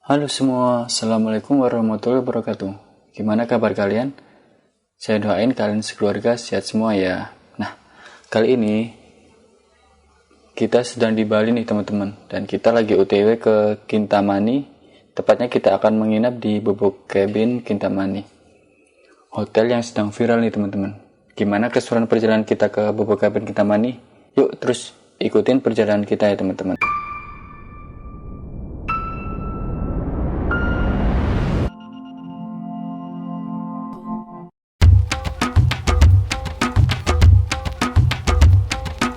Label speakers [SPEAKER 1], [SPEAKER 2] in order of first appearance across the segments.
[SPEAKER 1] Halo semua, Assalamualaikum warahmatullahi wabarakatuh. Gimana kabar kalian? Saya doain kalian sekeluarga sehat semua ya. Nah, kali ini kita sedang di Bali nih teman-teman. Dan kita lagi OTW ke Kintamani. Tepatnya kita akan menginap di Bubuk Cabin Kintamani, hotel yang sedang viral nih teman-teman. Gimana keseruan perjalanan kita ke Bubuk Cabin Kintamani? Yuk terus ikutin perjalanan kita ya teman-teman.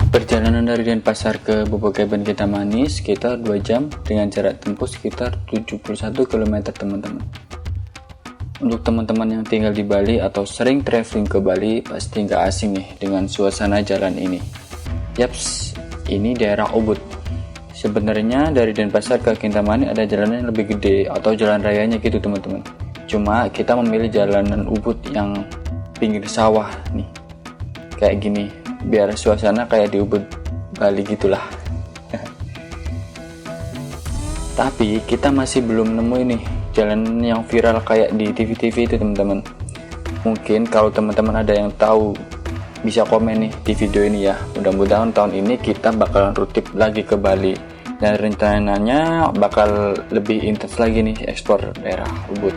[SPEAKER 1] Perjalanan dari Denpasar ke Bubuk Cabin Kintamani sekitar 2 jam dengan jarak tempuh sekitar 71 km teman-teman. Untuk teman-teman yang tinggal di Bali atau sering traveling ke Bali pasti nggak asing nih dengan suasana jalan ini. Yaps, ini daerah Ubud. Sebenarnya dari Denpasar ke Kintamani ada jalan yang lebih gede atau jalan rayanya gitu teman-teman. Cuma kita memilih jalanan Ubud yang pinggir sawah nih. Kayak gini, biar suasana kayak di Ubud Bali gitulah. Tapi kita masih belum nemu ini jalan yang viral kayak di TV-TV itu teman-teman. Mungkin kalau teman-teman ada yang tahu bisa komen nih di video ini ya. Mudah-mudahan tahun ini kita bakalan rutin lagi ke Bali dan rencananya bakal lebih intens lagi nih ekspor daerah Ubud.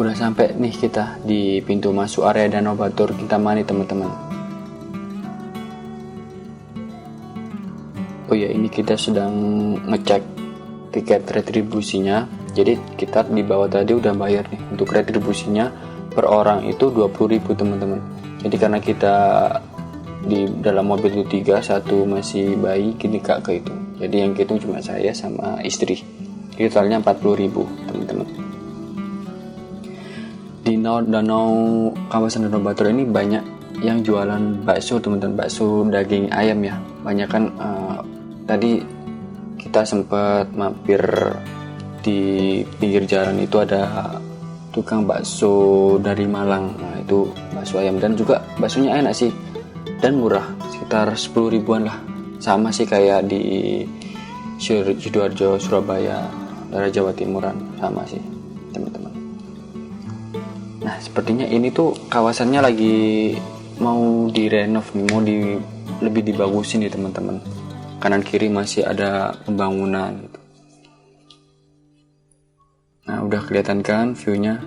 [SPEAKER 1] Udah sampai nih kita di pintu masuk area Danau Batur Kintamani teman-teman. Oh ya, ini kita sedang ngecek tiket retribusinya. Jadi kita di bawah tadi udah bayar nih. Untuk retribusinya per orang itu 20.000 teman-teman. Jadi karena kita di dalam mobil itu 3, 1 masih bayi, gini kakak itu. Jadi yang hitung cuma saya sama istri. Jadi totalnya 40.000 teman-teman. Di kawasan Danau Batur ini banyak yang jualan bakso teman-teman, bakso daging ayam ya. Banyak kan tadi kita sempat mampir di pinggir jalan itu ada tukang bakso dari Malang. Nah itu bakso ayam dan juga baksonya enak sih dan murah, sekitar 10 ribuan lah. Sama sih kayak di Sidoarjo, Surabaya, daerah Jawa Timuran, sama sih teman-teman. Nah sepertinya ini tuh kawasannya lagi mau direnov nih, mau lebih dibagusin nih teman-teman. Kanan kiri masih ada pembangunan gitu. Nah udah kelihatan kan view-nya.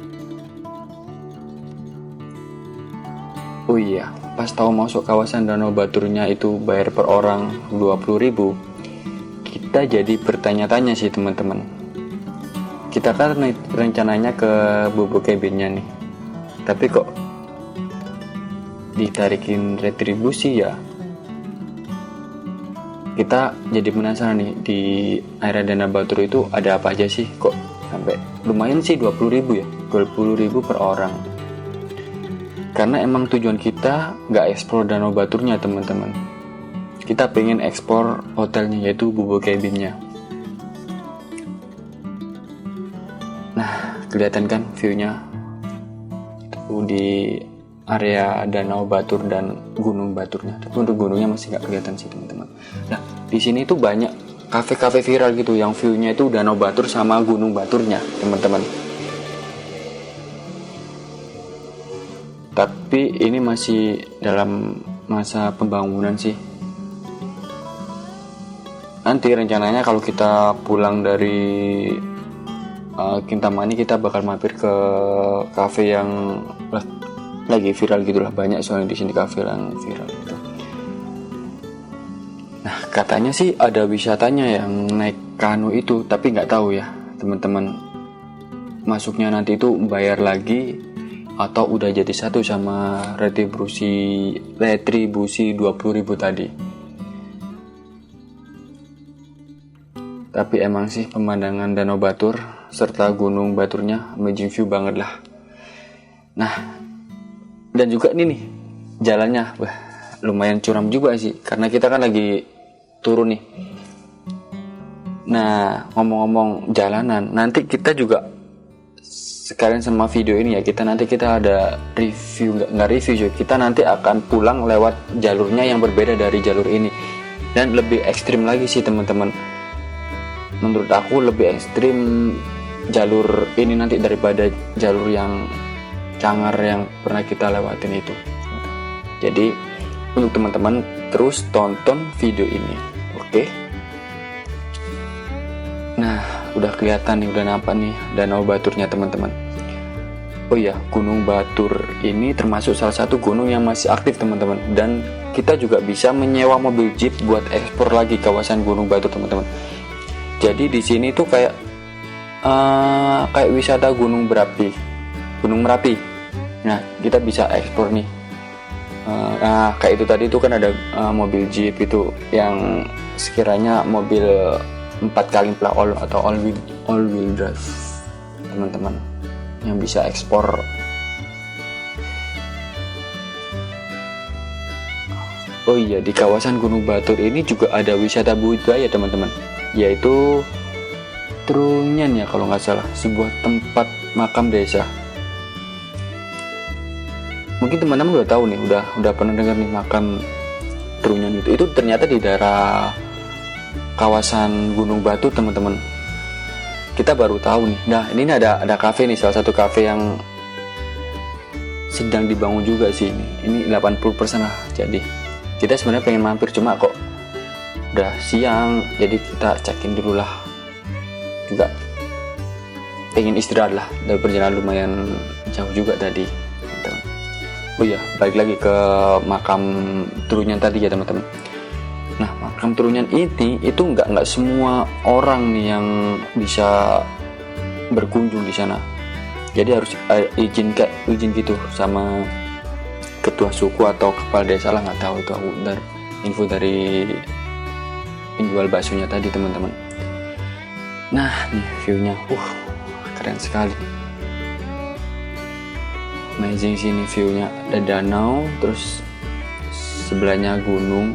[SPEAKER 1] Oh iya, pas tahu masuk kawasan Danau Baturnya itu bayar per orang 20.000, kita jadi bertanya-tanya sih teman-teman. Kita kan rencananya ke Bubuk Cabin-nya nih, tapi kok ditarikin retribusi ya? Kita jadi penasaran nih, di area Danau Batur itu ada apa aja sih kok sampai lumayan sih 20.000 ya, 20.000 per orang. Karena emang tujuan kita nggak eksplor Danau Baturnya teman-teman, kita pengen eksplor hotelnya yaitu Bubuk Cabin-nya. Nah kelihatan kan view-nya itu di area Danau Batur dan Gunung Baturnya. Tapi untuk gunungnya masih nggak kelihatan sih teman-teman. Nah di sini tuh banyak kafe-kafe viral gitu yang view-nya itu Danau Batur sama Gunung Baturnya teman-teman. Tapi ini masih dalam masa pembangunan sih. Nanti rencananya kalau kita pulang dari Kintamani kita bakal mampir ke kafe yang lagi viral gitulah, banyak soalnya di sini kafe yang viral gitu. Nah katanya sih ada wisatanya yang naik kano itu, tapi nggak tahu ya teman-teman, masuknya nanti itu bayar lagi atau udah jadi satu sama retribusi 20.000 tadi. Tapi emang sih pemandangan Danau Batur serta Gunung Baturnya amazing view banget lah. Nah dan juga ini nih jalannya lumayan curam juga sih, karena kita kan lagi turun nih. Nah ngomong-ngomong jalanan, nanti kita juga sekalian sama video ini ya, kita ada review, nggak review, kita nanti akan pulang lewat jalurnya yang berbeda dari jalur ini dan lebih ekstrim lagi sih teman-teman. Menurut aku lebih ekstrim jalur ini nanti daripada jalur yang Cangar yang pernah kita lewatin itu. Jadi untuk teman-teman terus tonton video ini, oke? Nah udah kelihatan nih, udah nampak nih Danau Baturnya teman-teman. Oh iya, Gunung Batur ini termasuk salah satu gunung yang masih aktif teman-teman, dan kita juga bisa menyewa mobil jeep buat ekspor lagi kawasan Gunung Batur teman-teman. Jadi di sini tuh kayak wisata Gunung Merapi. Nah kita bisa ekspor nih. Nah kayak itu tadi tuh kan ada mobil jeep itu yang sekiranya mobil 4 kali plat atau all wheel drive teman-teman, yang bisa ekspor. Oh iya, di kawasan Gunung Batur ini juga ada wisata budaya teman-teman, yaitu Trunyan ya kalau nggak salah, sebuah tempat makam desa. Mungkin teman-teman udah tahu nih, udah pernah dengar nih makam Trunyan itu ternyata di daerah kawasan Gunung Batur teman-teman. Kita baru tahu nih. Nah ini ada kafe nih, salah satu kafe yang sedang dibangun juga sih ini 80% lah. Jadi kita sebenarnya pengen mampir, cuma kok udah siang, jadi kita check-in dulu lah. Juga pengen istirahat lah, dari perjalanan lumayan jauh juga tadi. Oh iya, balik lagi ke makam Trunyan tadi ya teman-teman. Nah makam Trunyan ini itu nggak semua orang nih yang bisa berkunjung di sana. Jadi harus izin gitu sama ketua suku atau kepala desa lah, nggak tahu itu aku info dari penjual baksonya tadi teman-teman. Nah nih viewnya, keren sekali, amazing sini viewnya. Ada danau, terus sebelahnya gunung.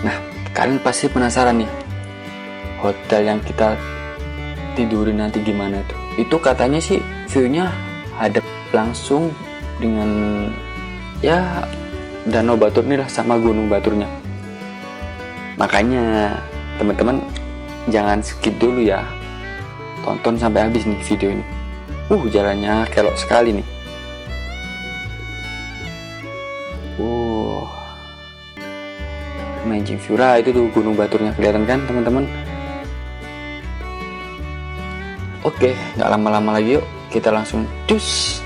[SPEAKER 1] Nah kalian pasti penasaran nih, hotel yang kita tidurin nanti gimana tuh. Itu katanya sih viewnya hadap langsung dengan ya Danau Batur nih lah, sama Gunung Baturnya. Makanya teman-teman jangan skip dulu ya, tonton sampai habis nih video ini. Jalannya kelok sekali nih. Amazing view lah, itu tuh Gunung Baturnya kelihatan kan teman-teman. Oke, nggak lama-lama lagi, yuk kita langsung cus.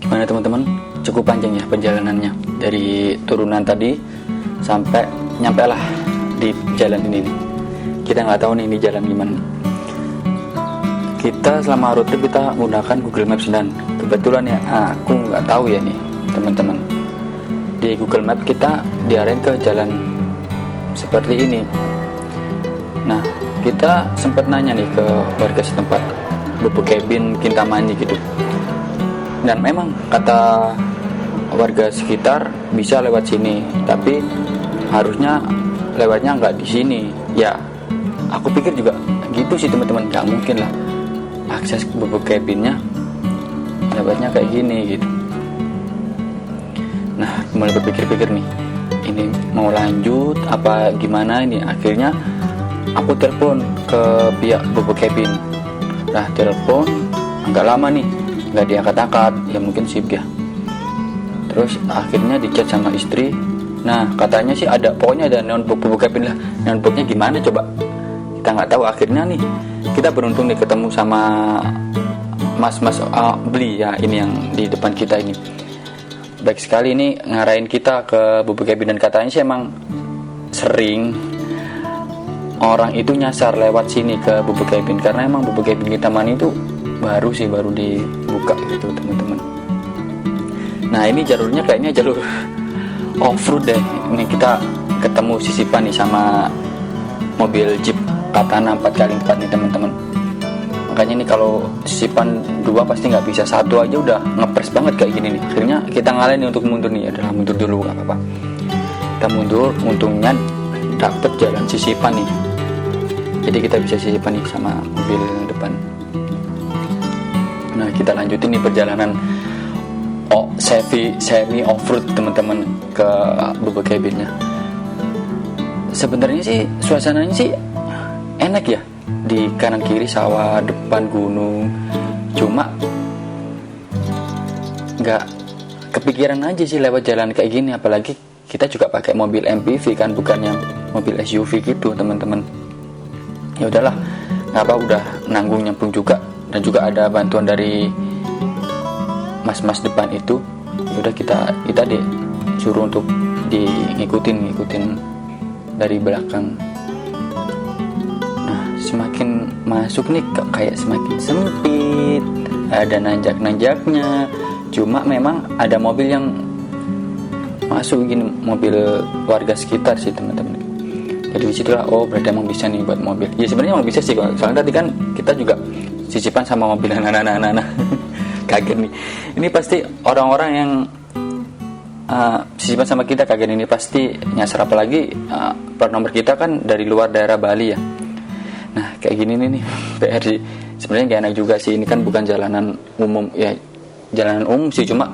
[SPEAKER 1] Gimana teman-teman, cukup panjang ya perjalanannya, dari turunan tadi sampai nyampe lah di jalan ini nih. Kita nggak tahu nih ini jalan gimana. Kita selama road trip kita menggunakan Google Maps, dan kebetulan ya aku nggak tahu ya nih teman-teman, di Google Maps kita diarahin ke jalan seperti ini. Nah kita sempat nanya nih ke warga setempat, Bubuk Cabin Kintamani gitu, dan memang kata warga sekitar bisa lewat sini, tapi harusnya lewatnya nggak di sini ya. aku pikir juga gitu sih teman-teman, nggak mungkin lah akses bubuk cabinnya dapatnya kayak gini gitu. Nah, mulai berpikir-pikir nih, ini mau lanjut apa gimana ini. Akhirnya aku telepon ke pihak bubuk cabin. Nah, telepon agak lama nih, nggak diangkat-angkat, ya mungkin sibuk ya. Terus akhirnya dicat sama istri. Nah, katanya sih ada, pokoknya ada notebook bubuk cabin lah. Notebooknya gimana coba? Kita nggak tahu. Akhirnya nih kita beruntung nih ketemu sama mas-mas beli ya, ini yang di depan kita ini. Baik sekali ini ngarahin kita ke bubuk cabin, dan katanya sih emang sering orang itu nyasar lewat sini ke bubuk cabin, karena emang bubuk cabin kita Mani itu baru dibuka gitu teman-teman. Nah, ini jalurnya kayaknya jalur off-road deh. Ini kita ketemu sisipan nih sama mobil Jeep Katana 4x4 nih teman-teman. Makanya nih kalau sisipan 2 pasti nggak bisa, 1 aja udah ngepres banget kayak gini nih. Akhirnya kita ngalahin nih untuk mundur nih, adalah mundur dulu nggak apa-apa. Kita mundur, untungnya dapet jalan sisipan nih. Jadi kita bisa sisipan nih sama mobil depan. Nah, kita lanjutin nih perjalanan semi off-road teman-teman ke bubuk cabinnya. Sebenarnya sih suasananya sih enak ya, di kanan kiri sawah, depan gunung. Cuma nggak kepikiran aja sih lewat jalan kayak gini, apalagi kita juga pakai mobil MPV kan, bukan yang mobil SUV gitu teman-teman. Ya udahlah, nggak apa, udah nanggung nyemplung juga, dan juga ada bantuan dari mas-mas depan itu. Ya udah kita disuruh untuk ngikutin dari belakang. Nah, semakin masuk nih kayak semakin sempit, ada nanjak-nanjaknya. Cuma memang ada mobil yang masuk gini, mobil warga sekitar sih teman-teman. Jadi disitulah, oh berarti emang bisa nih buat mobil. Ya sebenarnya emang bisa sih, soalnya tadi kan kita juga sisipan sama mobil anak-anak. Kaget nih, ini pasti orang-orang yang sisipan sama kita kaget, ini pasti nyasar, apalagi plat nomor kita kan dari luar daerah Bali ya. Nah kayak gini nih PR sih. Sebenarnya gak enak juga sih, ini kan bukan jalanan umum ya, jalanan umum sih, cuma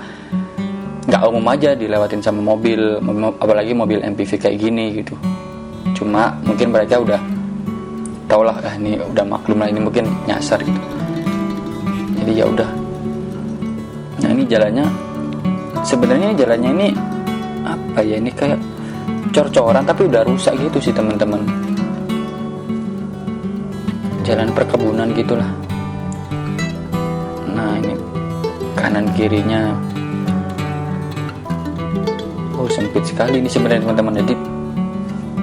[SPEAKER 1] nggak umum aja dilewatin sama mobil, apalagi mobil MPV kayak gini gitu. Cuma mungkin mereka udah tau lah, ini udah maklum lah, ini mungkin nyasar gitu. Jadi ya udah. Nah, ini jalannya, sebenarnya jalannya ini apa ya, ini kayak cor-coran tapi udah rusak gitu sih teman-teman. Jalan perkebunan gitulah. Nah, ini kanan kirinya, oh sempit sekali ini sebenarnya teman-teman. Jadi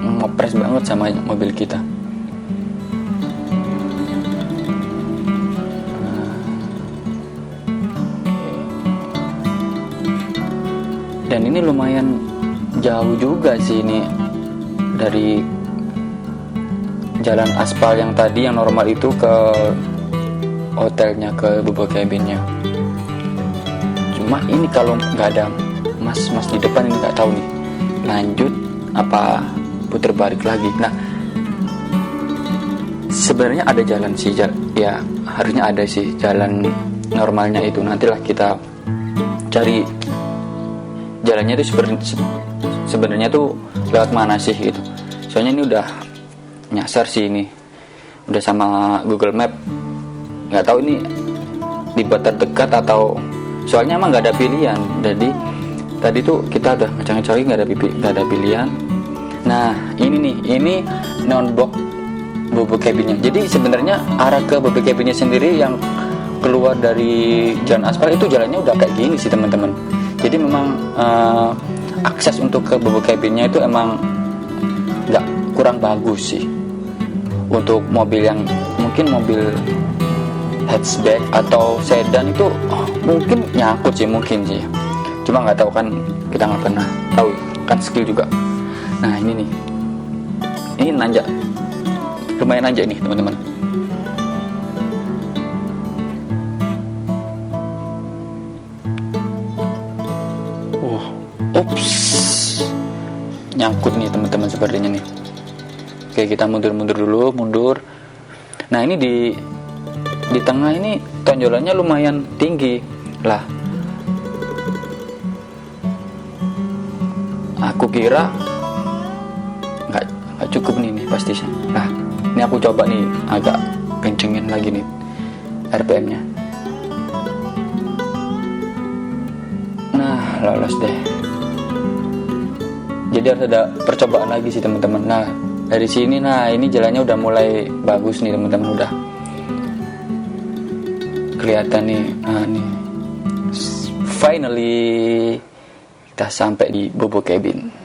[SPEAKER 1] ngepres banget sama mobil kita. Dan ini lumayan jauh juga sih ini dari jalan aspal yang tadi yang normal itu ke hotelnya, ke bubuk cabinnya. Cuma ini kalau nggak ada mas di depan ini, nggak tahu nih lanjut apa putar balik lagi. Nah sebenarnya ada jalan sih, ya harusnya ada sih jalan normalnya itu. Nantilah kita cari jalannya itu sebenarnya tuh lewat mana sih gitu. Soalnya ini udah nyasar sih, ini udah sama Google Map, nggak tahu ini dibuat terdekat atau, soalnya emang nggak ada pilihan. Jadi tadi tuh kita udah ngecari nggak ada pilihan. Nah ini non-box bubuk cabinnya. Jadi sebenarnya arah ke bubuk cabinnya sendiri yang keluar dari jalan aspal itu jalannya udah kayak gini sih teman-teman. Jadi memang akses untuk ke bubuk cabinnya itu emang kurang bagus sih. Untuk mobil yang mungkin mobil hatchback atau sedan itu mungkin nyangkut sih, mungkin sih. Cuma nggak tahu kan, kita nggak pernah tahu kan, skill juga. Nah ini nih, ini nanjak, lumayan nanjak nih teman-teman. Ups, nyangkut nih teman-teman sepertinya nih. Oke, kita mundur dulu. Nah, ini di tengah ini tonjolannya lumayan tinggi lah. Aku kira nggak cukup nih pasti. Nah, ini aku coba nih agak kencengin lagi nih RPM-nya. Nah, lolos deh. Jadi harus ada percobaan lagi sih teman-teman. Nah, dari sini, ini jalannya udah mulai bagus nih teman-teman, udah kelihatan nih. Nah, nih finally kita sampai di Bobo Cabin.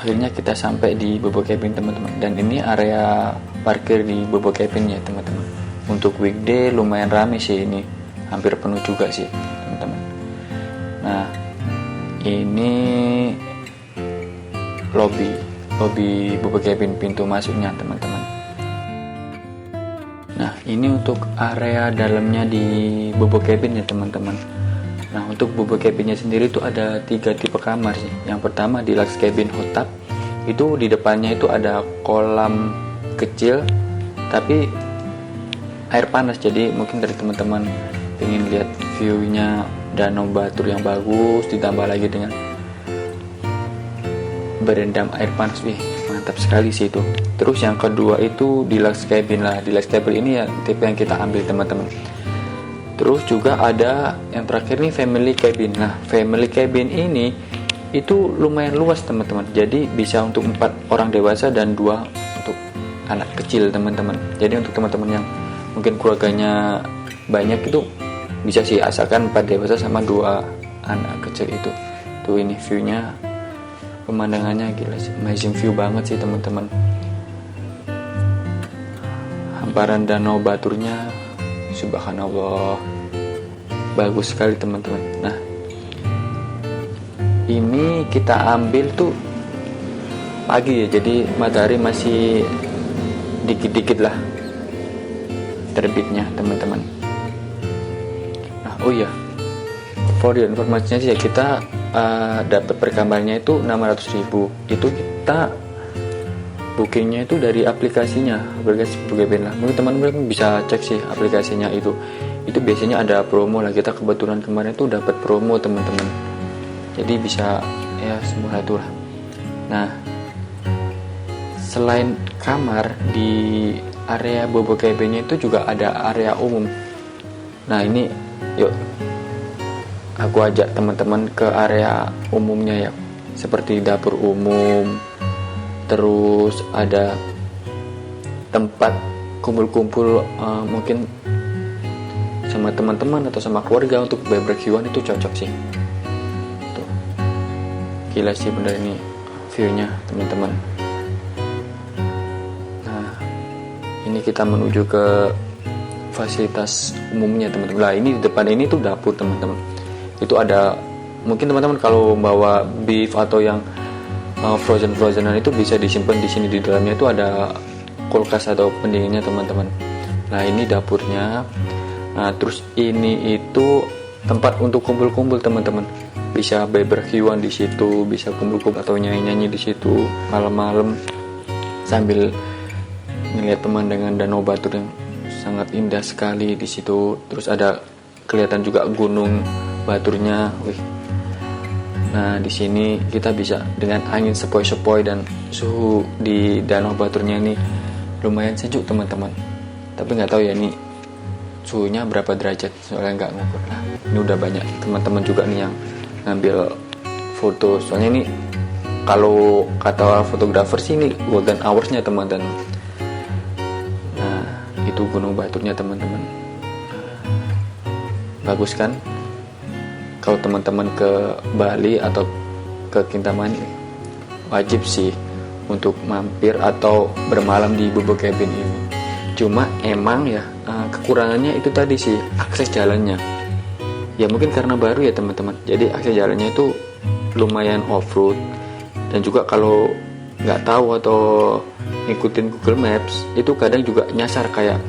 [SPEAKER 1] Akhirnya kita sampai di Bobo Cabin teman-teman, dan ini area parkir di Bobo Cabin ya teman-teman. Untuk weekday lumayan rame sih, ini hampir penuh juga sih teman-teman. Nah, ini lobby Bobo Cabin, pintu masuknya teman-teman. Nah, ini untuk area dalamnya di Bobo Cabin ya teman-teman. Nah, untuk Bobo Cabinnya sendiri itu ada 3 tipe kamar sih. Yang pertama di Lux Cabin Hot Tub, itu di depannya itu ada kolam kecil tapi air panas. Jadi mungkin dari teman-teman ingin lihat view-nya Danau Batur yang bagus, ditambah lagi dengan berendam air panas, mantap sekali sih itu. Terus yang kedua itu di Lux Cabin lah. Di Lux Cabin ini ya tipe yang kita ambil teman-teman. Terus juga ada yang terakhir nih Family Cabin. Nah, Family Cabin ini itu lumayan luas teman-teman. Jadi bisa untuk 4 orang dewasa dan 2 untuk anak kecil teman-teman. Jadi untuk teman-teman yang mungkin keluarganya banyak itu bisa sih, asalkan 4 dewasa sama 2 anak kecil itu. Tuh ini view-nya, pemandangannya gila sih, amazing view banget sih teman-teman. Hamparan Danau Baturnya subhanallah, bagus sekali teman-teman. Nah, ini kita ambil tuh pagi ya, jadi matahari masih dikit-dikit lah terbitnya teman-teman. Nah, oh iya, for your informasinya sih ya, kita dapat per kamarnya itu 600.000. Itu kita bookingnya itu dari aplikasi Bobo Cabin lah. Mungkin teman-teman bisa cek sih aplikasinya itu biasanya ada promo lah. Kita kebetulan kemarin tuh dapat promo teman-teman, jadi bisa ya semurah itu lah. Nah, selain kamar, di area Bobo Cabinnya itu juga ada area umum. Nah, ini yuk aku ajak teman-teman ke area umumnya ya, seperti dapur umum. Terus ada tempat kumpul-kumpul, mungkin sama teman-teman atau sama keluarga untuk barbekyuan, itu cocok sih. Tuh, gila sih bener ini view-nya teman-teman. Nah, ini kita menuju ke fasilitas umumnya teman-teman. Nah, ini di depan ini tuh dapur teman-teman. Itu ada, mungkin teman-teman kalau bawa beef atau yang frozenan itu bisa disimpan di sini. Di dalamnya itu ada kulkas atau pendinginnya teman-teman. Nah, ini dapurnya. Nah, terus ini itu tempat untuk kumpul-kumpul teman-teman. Bisa barbekyuan di situ, bisa kumpul-kumpul atau nyanyi-nyanyi di situ malam-malam sambil melihat pemandangan Danau Batur yang sangat indah sekali di situ. Terus ada kelihatan juga Gunung Baturnya. Nah, di sini kita bisa dengan angin sepoi-sepoi dan suhu di Danau Baturnya ini lumayan sejuk teman-teman. Tapi nggak tahu ya ini suhunya berapa derajat, soalnya nggak ngukur lah. Ini udah banyak teman-teman juga nih yang ngambil foto. Soalnya ini kalau kata fotografer sih ini golden hoursnya teman-teman. Nah, itu Gunung Baturnya teman-teman. Bagus kan? Kalau teman-teman ke Bali atau ke Kintamani wajib sih untuk mampir atau bermalam di Bobo Cabin ini. Cuma emang ya kekurangannya itu tadi sih, akses jalannya. Ya mungkin karena baru ya teman-teman. Jadi akses jalannya itu lumayan off-road. Dan juga kalau nggak tahu atau ngikutin Google Maps itu kadang juga nyasar kayak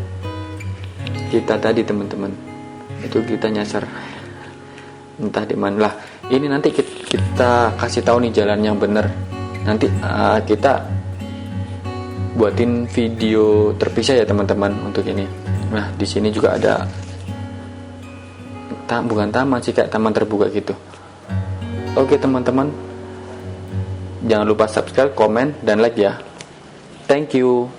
[SPEAKER 1] kita tadi teman-teman. Itu kita nyasar entah di mana lah. Ini nanti kita kasih tahu nih jalan yang bener. Nanti kita buatin video terpisah ya teman-teman untuk ini. Nah, di sini juga ada bukan taman sih, kayak taman terbuka gitu. Oke teman-teman, jangan lupa subscribe, komen, dan like ya. Thank you.